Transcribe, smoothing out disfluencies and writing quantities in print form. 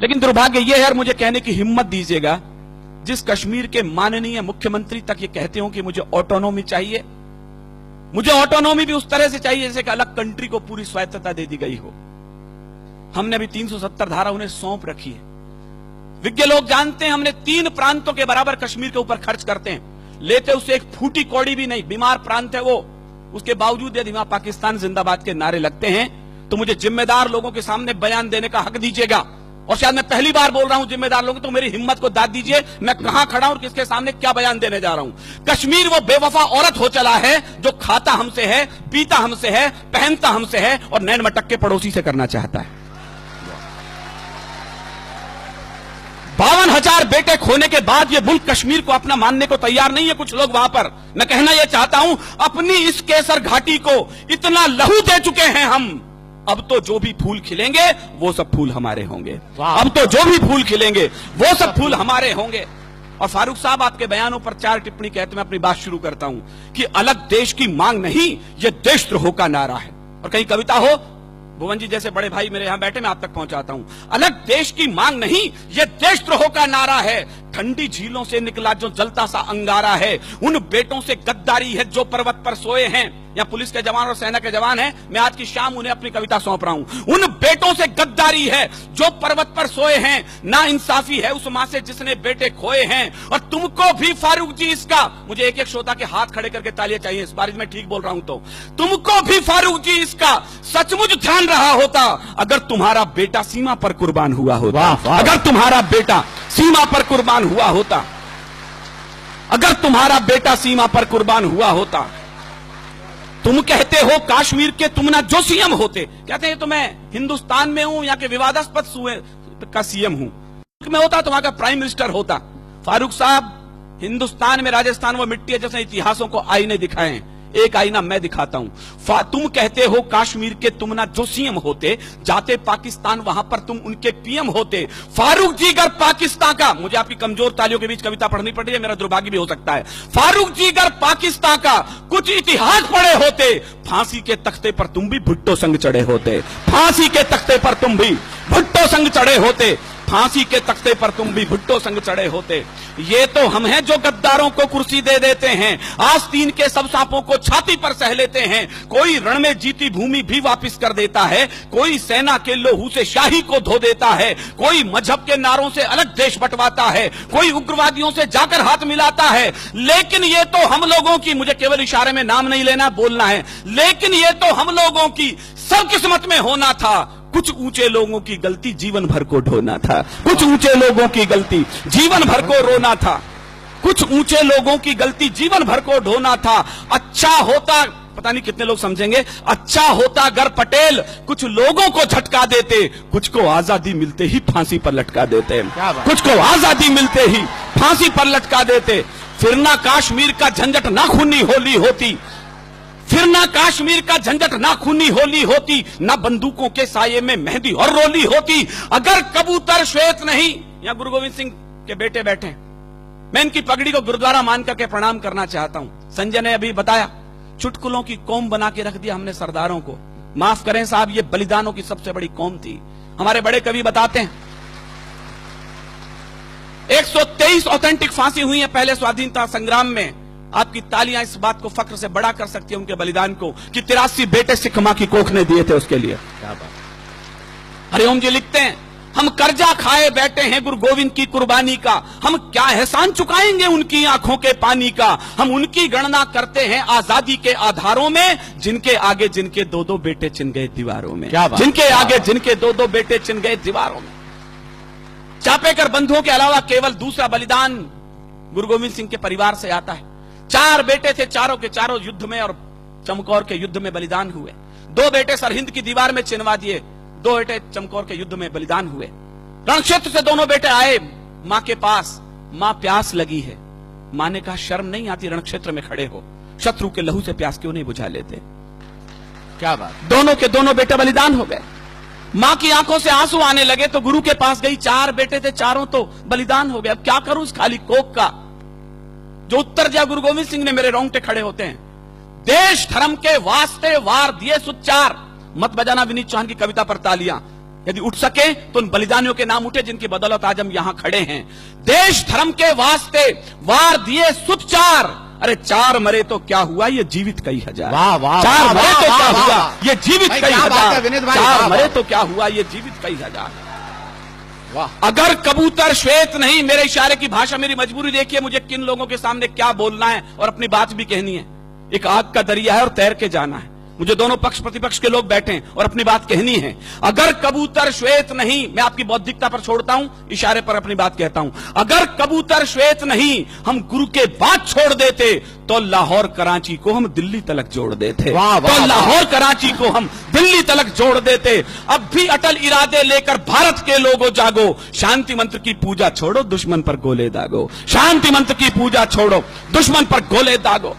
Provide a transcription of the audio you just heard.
लेकिन दुर्भाग्य यह है, और मुझे कहने की हिम्मत दीजिएगा, जिस कश्मीर के माननीय मुख्यमंत्री तक ये कहते हो कि मुझे ऑटोनॉमी चाहिए, मुझे ऑटोनॉमी भी उस तरह से चाहिए जैसे कि अलग कंट्री को पूरी स्वायत्तता दे दी गई हो। हमने अभी 370 धारा उन्हें सौंप रखी है। विज्ञ लोग जानते हैं हमने 3 प्रांतों के बराबर कश्मीर के ऊपर खर्च करते हैं, लेते उससे एक फूटी कौड़ी भी नहीं। बीमार प्रांत है वो, उसके बावजूद यदि वहां पाकिस्तान जिंदाबाद के नारे लगते हैं तो मुझे जिम्मेदार लोगों के सामने बयान देने का हक दीजिएगा। और शायद मैं पहली बार बोल रहा हूं जिम्मेदार लोगों, तो मेरी हिम्मत को दाद दीजिए, मैं कहां खड़ा हूं और किसके सामने क्या बयान देने जा रहा हूं। कश्मीर वो बेवफा औरत हो चला है जो खाता हमसे है, पीता हमसे है, पहनता हमसे है और नैन मटक के पड़ोसी से करना चाहता है। 52,000 बेटे खोने के बाद ये मुल्क कश्मीर को अपना मानने को तैयार नहीं है कुछ लोग वहां पर। मैं कहना यह चाहता हूं, अपनी इस केसर घाटी को इतना लहू दे चुके हैं हम, अब तो जो भी फूल खिलेंगे वो सब फूल हमारे होंगे। अब तो जो भी फूल खिलेंगे वो सब फूल हमारे होंगे। और फारूक साहब, आपके बयानों पर 4 टिप्पणी कहते मैं अपनी बात शुरू करता हूं कि अलग देश की मांग नहीं, ये देशद्रोह का नारा है। और कहीं कविता हो, भुवन जी जैसे बड़े भाई मेरे यहां बैठे, मैं आप तक पहुंचाता हूं। अलग देश की मांग नहीं, ये देशद्रोह का नारा है। ठंडी झीलों से निकला जो जलता सा अंगारा है, उन बेटों से गद्दारी है जो पर्वत पर सोए हैं। या पुलिस के जवान और सेना के जवान हैं, मैं आज की शाम उन्हें अपनी कविता सौंप रहा हूं। उन बेटों से गद्दारी है जो पर्वत पर सोए हैं, ना इंसाफी है उस मां से जिसने बेटे खोए हैं। और तुमको भी फारूक जी इसका, मुझे एक एक श्रोता के हाथ खड़े करके तालियां चाहिए इस बार मैं ठीक बोल रहा हूं तो, तुमको भी फारूक जी इसका सचमुच ध्यान रहा होता अगर तुम्हारा बेटा सीमा पर कुर्बान हुआ होता। अगर तुम्हारा बेटा सीमा पर कुर्बान हुआ होता, अगर तुम्हारा बेटा सीमा पर कुर्बान हुआ होता। तुम कहते हो काश्मीर के तुम ना जो सीएम होते, कहते हैं तो मैं हिंदुस्तान में हूं या के विवादास्पद सूबे का सीएम हूं, मैं होता तो वहां का प्राइम मिनिस्टर होता। फारूक साहब, हिंदुस्तान में राजस्थान वो मिट्टी है जैसे इतिहासों को आईने दिखाए, एक आईना मैं दिखाता हूं। तुम कहते हो काश्मीर के तुम ना जो सीएम होते, जाते पाकिस्तान वहां पर तुम उनके पीएम होते। फारूक जी अगर पाकिस्तान का, मुझे आपकी कमजोर तालियों के बीच कविता पढ़नी पड़ रही है, मेरा दुर्भाग्य भी हो सकता है। फारूक जी अगर पाकिस्तान का कुछ इतिहास पढ़े होते, फांसी के तख्ते पर तुम भी भुट्टो संग चढ़े होते। फांसी के तख्ते पर तुम भी भुट्टो संग चढ़े होते। फांसी के तख्ते पर तुम भी भुट्टो संग चढ़े होते। ये तो हम हैं जो गद्दारों को कुर्सी दे देते हैं, आस्तीन के सब सांपों को छाती पर सह लेते हैं। कोई रण में जीती भूमि भी वापस कर देता है, कोई सेना के लोहू से शाही को धो देता है, कोई मजहब के नारों से अलग देश बंटवाता है, कोई उग्रवादियों से जाकर हाथ मिलाता है। लेकिन ये तो हम लोगों की, मुझे केवल इशारे में नाम नहीं लेना, बोलना है, लेकिन ये तो हम लोगों की सब किस्मत में होना था। कुछ ऊंचे लोगों की गलती जीवन भर को ढोना था, कुछ ऊंचे लोगों की गलती जीवन भर को रोना था, कुछ ऊंचे लोगों की गलती जीवन भर को ढोना था। अच्छा होता, पता नहीं कितने लोग समझेंगे, अच्छा होता अगर पटेल कुछ लोगों को झटका देते, कुछ को आजादी मिलते ही फांसी पर लटका देते, कुछ को आजादी मिलते ही फांसी पर लटका देते। फिर ना कश्मीर का झंझट ना खूनी होली होती, फिर ना कश्मीर का झंझट ना खूनी होली होती, ना बंदूकों के साये में मेहंदी और रोली होती। अगर कबूतर श्वेत नहीं, यहां गुरु गोविंद सिंह के बेटे बैठे, मैं इनकी पगड़ी को गुरुद्वारा मान करके प्रणाम करना चाहता हूं। संजय ने अभी बताया, चुटकुलों की कौम बना के रख दिया हमने सरदारों को। माफ करें साहब, ये बलिदानों की सबसे बड़ी कौम थी। हमारे बड़े कवि बताते हैं 123 ऑथेंटिक फांसी हुई है पहले स्वाधीनता संग्राम में। आपकी तालियां इस बात को फख्र से बड़ा कर सकती है उनके बलिदान को कि 83 बेटे सिख मां की कोख ने दिए थे उसके लिए। क्या बात। हरिओम जी लिखते हैं, हम कर्जा खाए बैठे हैं गुरु गोविंद की कुर्बानी का, हम क्या एहसान चुकाएंगे उनकी आंखों के पानी का। हम उनकी गणना करते हैं आजादी के आधारों में, जिनके आगे जिनके 2-2 बेटे चिन गए दीवारों में, जिनके आगे जिनके 2-2 बेटे चिन गए दीवारों में। चापेकर बंधुओं के अलावा केवल दूसरा बलिदान गुरु गोविंद सिंह के परिवार से आता है। 4 बेटे थे, चारों के चारों युद्ध में और चमकौर के युद्ध में बलिदान हुए। 2 बेटे सरहिंद की दीवार में चिनवा दिए, 2 बेटे चमकौर के युद्ध में बलिदान हुए। रणक्षेत्र से दोनों बेटे आए मां के पास, मां प्यास लगी है। मां ने कहा शर्म नहीं आती रणक्षेत्र में खड़े हो, शत्रु के लहू से प्यास क्यों नहीं बुझा लेते। क्या बात। दोनों के दोनों बेटे बलिदान हो गए। मां की आंखों से आंसू आने लगे तो गुरु के पास गई, 4 बेटे थे, चारों तो बलिदान हो गए, अब क्या करूं इस खाली कोख का। जो उत्तर दिया गुरु गोविंद सिंह ने, मेरे रोंगटे खड़े होते हैं। देश धर्म के वास्ते वार दिए सुचार, मत बजाना विनीत चौहान की कविता पर तालियां। यदि उठ सके तो उन बलिदानियों के नाम उठे जिनकी बदौलत आज हम यहां खड़े हैं। देश धर्म के वास्ते वार दिए सुत चार, अरे चार मरे तो क्या हुआ, ये जीवित कई हजार। वाह वाह, चार मरे तो क्या हुआ, ये जीवित भाई, कई क्या बात है हजार। विनीत भाई, चार वाह, मरे वाह। तो क्या हुआ, ये जीवित कई हजार। वाह। अगर कबूतर श्वेत नहीं, मेरे इशारे की भाषा, मेरी मजबूरी देखिए मुझे किन लोगों के सामने क्या बोलना है और अपनी बात भी कहनी है। एक आग का दरिया है और तैर के जाना है। मुझे दोनों पक्ष प्रतिपक्ष के लोग बैठे हैं और अपनी बात कहनी है। अगर कबूतर श्वेत नहीं, मैं आपकी बौद्धिकता पर छोड़ता हूं, इशारे पर अपनी बात कहता हूं। अगर कबूतर श्वेत नहीं, हम गुरु के बाद छोड़ देते तो लाहौर कराची को हम दिल्ली तलक जोड़ देते। वाह, वाह, तो लाहौर कराची को हम दिल्ली तलक जोड़ देते। अब भी अटल इरादे लेकर भारत के लोगों जागो, शांति मंत्र की पूजा छोड़ो, दुश्मन पर गोले दागो। शांति मंत्र की पूजा छोड़ो, दुश्मन पर गोले दागो।